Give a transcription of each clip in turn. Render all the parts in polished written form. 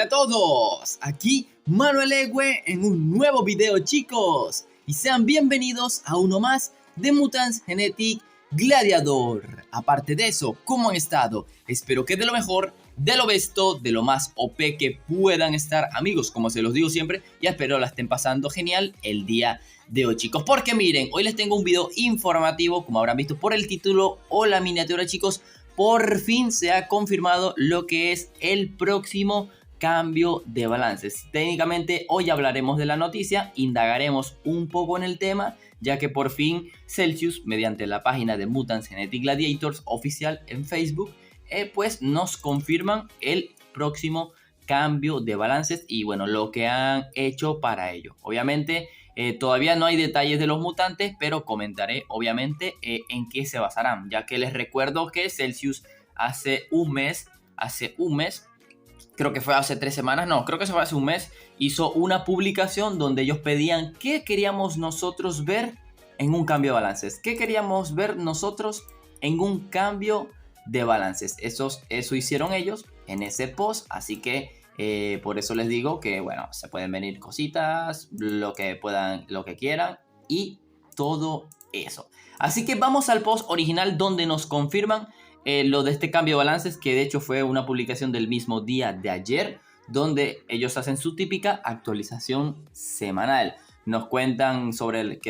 a todos, aquí Manuel Egue en un nuevo video, chicos, y sean bienvenidos a uno más de Mutants Genetic Gladiator. Aparte de eso, ¿cómo han estado? Espero que de lo mejor, de lo besto, de lo más OP que puedan estar, amigos, como se los digo siempre, y espero la estén pasando genial el día de hoy, chicos, porque miren, hoy les tengo un video informativo, como habrán visto por el título o la miniatura, chicos. Por fin se ha confirmado lo que es el próximo cambio de balances. Técnicamente hoy hablaremos de la noticia, indagaremos un poco en el tema, ya que por fin Celsius, mediante la página de Mutants Genetic Gladiators oficial en Facebook, pues nos confirman el próximo cambio de balances y bueno, lo que han hecho para ello. Obviamente todavía no hay detalles de los mutantes, pero comentaré obviamente en qué se basarán, ya que les recuerdo que Celsius hace un mes, creo que fue hace 3 semanas, no, creo que fue hace un mes, hizo una publicación donde ellos pedían qué queríamos nosotros ver en un cambio de balances, qué queríamos ver nosotros en un cambio de balances. Eso hicieron ellos en ese post, así que por eso les digo que bueno, se pueden venir cositas, lo que puedan, lo que quieran y todo eso. Así que vamos al post original donde nos confirman lo de este cambio de balances, que de hecho fue una publicación del mismo día de ayer, donde ellos hacen su típica actualización semanal. Nos cuentan sobre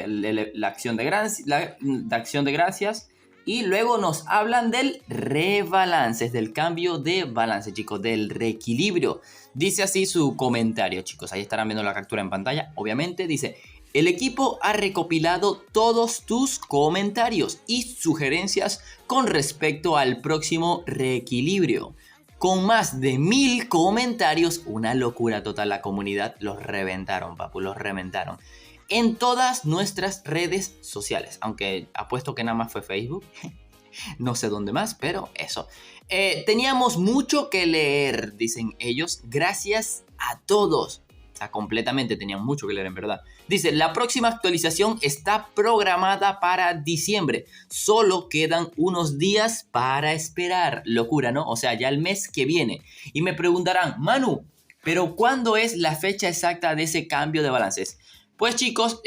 la acción de gracias. Y luego nos hablan del rebalance, del cambio de balance, chicos, del reequilibrio. Dice así su comentario, chicos. Ahí estarán viendo la captura en pantalla, obviamente. Dice: el equipo ha recopilado todos tus comentarios y sugerencias con respecto al próximo reequilibrio. Con más de 1000 comentarios, una locura total. La comunidad los reventaron, papu, los reventaron. En todas nuestras redes sociales, aunque apuesto que nada más fue Facebook, no sé dónde más, pero eso. Teníamos mucho que leer, dicen ellos, gracias a todos. O sea, completamente tenían mucho que leer, en verdad. Dice: la próxima actualización está programada para diciembre. Solo quedan unos días para esperar. Locura, ¿no? O sea, ya el mes que viene. Y me preguntarán: Manu, ¿pero cuándo es la fecha exacta de ese cambio de balances? Pues chicos,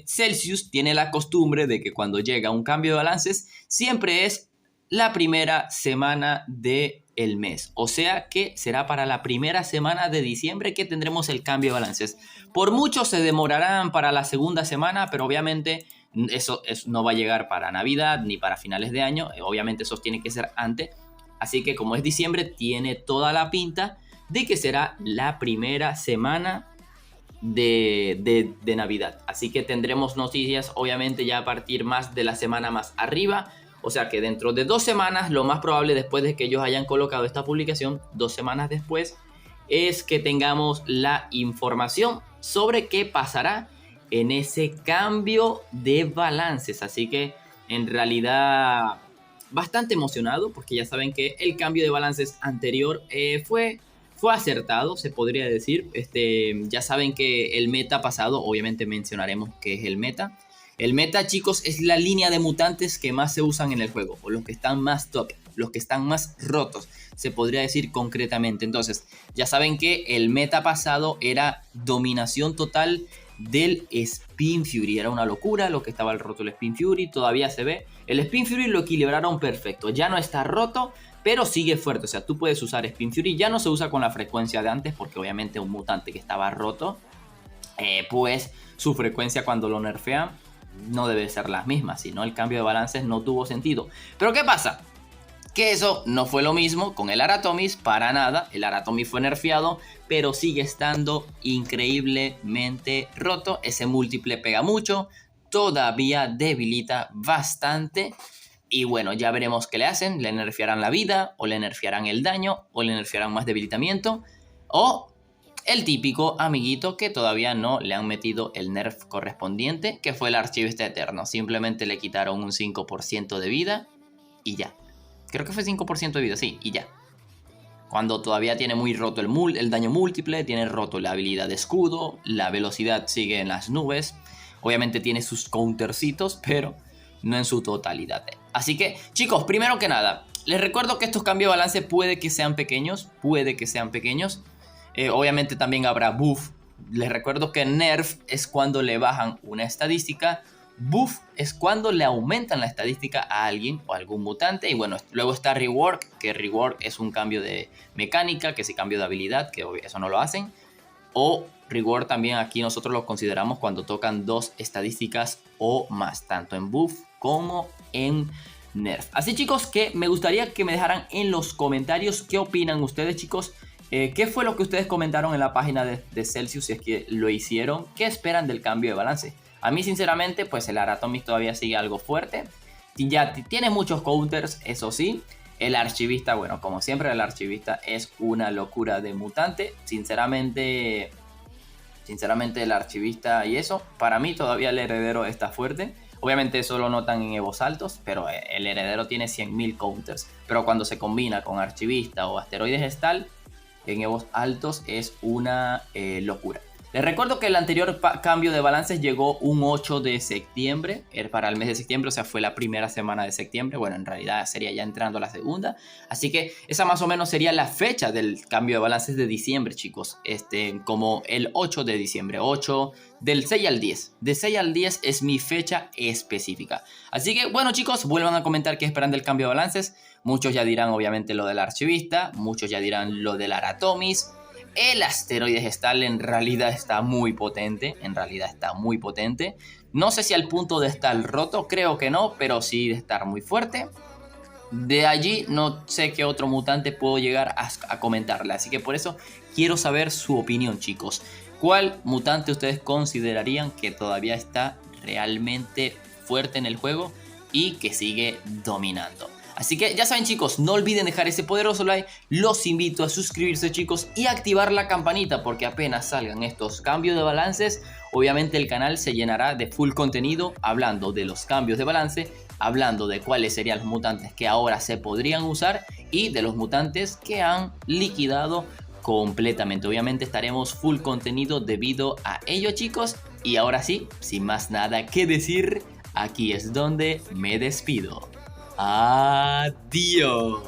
Celsius tiene la costumbre de que cuando llega un cambio de balances siempre es la primera semana del mes. O sea que será para la primera semana de diciembre que tendremos el cambio de balances. Por mucho se demorarán para la segunda semana, pero obviamente eso no va a llegar para Navidad ni para finales de año. Obviamente eso tiene que ser antes. Así que como es diciembre, tiene toda la pinta de que será la primera semana de Navidad. Así que tendremos noticias obviamente ya a partir más de la semana más arriba. O sea que dentro de 2 semanas, lo más probable después de que ellos hayan colocado esta publicación, 2 semanas después, es que tengamos la información sobre qué pasará en ese cambio de balances. Así que en realidad bastante emocionado, porque ya saben que el cambio de balances anterior fue acertado, se podría decir. Ya saben que el meta pasado, obviamente mencionaremos qué es el meta. El meta, chicos, es la línea de mutantes que más se usan en el juego, o los que están más top, los que están más rotos, se podría decir concretamente. Entonces, ya saben que el meta pasado era dominación total del Spin Fury. Era una locura lo que estaba el roto el Spin Fury, todavía se ve. El Spin Fury lo equilibraron perfecto, ya no está roto, pero sigue fuerte. O sea, tú puedes usar Spin Fury, ya no se usa con la frecuencia de antes, porque obviamente un mutante que estaba roto, pues su frecuencia cuando lo nerfean no debe ser la misma, si no el cambio de balances no tuvo sentido. Pero ¿qué pasa? Que eso no fue lo mismo con el Aratomis, para nada. El Aratomis fue nerfeado, pero sigue estando increíblemente roto. Ese múltiple pega mucho, todavía debilita bastante. Y bueno, ya veremos qué le hacen. Le nerfearán la vida, o le nerfearán el daño, o le nerfearán más debilitamiento, o el típico amiguito que todavía no le han metido el nerf correspondiente, que fue el Archivista Eterno. Simplemente le quitaron un 5% de vida y ya. Creo que fue 5% de vida, sí, y ya. Cuando todavía tiene muy roto el daño múltiple, tiene roto la habilidad de escudo, la velocidad sigue en las nubes. Obviamente tiene sus countercitos, pero no en su totalidad. Así que, chicos, primero que nada, les recuerdo que estos cambios de balance puede que sean pequeños, Obviamente también habrá buff. Les recuerdo que nerf es cuando le bajan una estadística. Buff es cuando le aumentan la estadística a alguien o a algún mutante. Y bueno, luego está rework, que rework es un cambio de mecánica, que es el cambio de habilidad, que eso no lo hacen. O rework también aquí nosotros lo consideramos cuando tocan 2 estadísticas o más, tanto en buff como en nerf. Así chicos, que me gustaría que me dejaran en los comentarios qué opinan ustedes chicos. ¿Qué fue lo que ustedes comentaron en la página de Celsius si es que lo hicieron? ¿Qué esperan del cambio de balance? A mí sinceramente pues el Aratomic todavía sigue algo fuerte. Ya tiene muchos counters, eso sí. El archivista, bueno, como siempre el archivista es una locura de mutante. Sinceramente el archivista y eso, para mí todavía el heredero está fuerte. Obviamente eso lo notan en evos altos, pero el heredero tiene 100.000 counters. Pero cuando se combina con archivista o asteroides gestal, en evos altos es una locura. Les recuerdo que el anterior cambio de balances llegó un 8 de septiembre, para el mes de septiembre, o sea, fue la primera semana de septiembre. Bueno, en realidad sería ya entrando la segunda. Así que esa más o menos sería la fecha del cambio de balances de diciembre, chicos. Como el 8 de diciembre, 8 del 6 al 10. De 6 al 10 es mi fecha específica. Así que, bueno, chicos, vuelvan a comentar qué esperan del cambio de balances. Muchos ya dirán, obviamente, lo del archivista. Muchos ya dirán lo del Aratomis. El asteroide gestal en realidad está muy potente. No sé si al punto de estar roto, creo que no, pero sí de estar muy fuerte. De allí no sé qué otro mutante puedo llegar a comentarle. Así que por eso quiero saber su opinión, chicos. ¿Cuál mutante ustedes considerarían que todavía está realmente fuerte en el juego y que sigue dominando? Así que ya saben chicos, no olviden dejar ese poderoso like, los invito a suscribirse chicos y activar la campanita porque apenas salgan estos cambios de balances, obviamente el canal se llenará de full contenido hablando de los cambios de balance, hablando de cuáles serían los mutantes que ahora se podrían usar y de los mutantes que han liquidado completamente. Obviamente estaremos full contenido debido a ello chicos y ahora sí, sin más nada que decir, aquí es donde me despido. Adiós.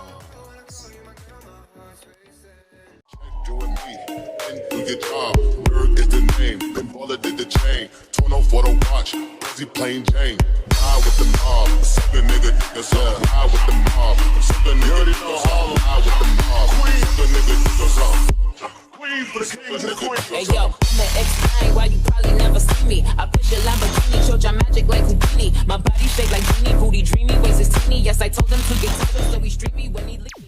Hey yo, I'ma explain why you probably never see me. I push a Lamborghini, showed your magic like Houdini. My body shaped like Genie, booty dreamy, waist is teeny. Yes, I told him to get tougher, so he streamy when he leave.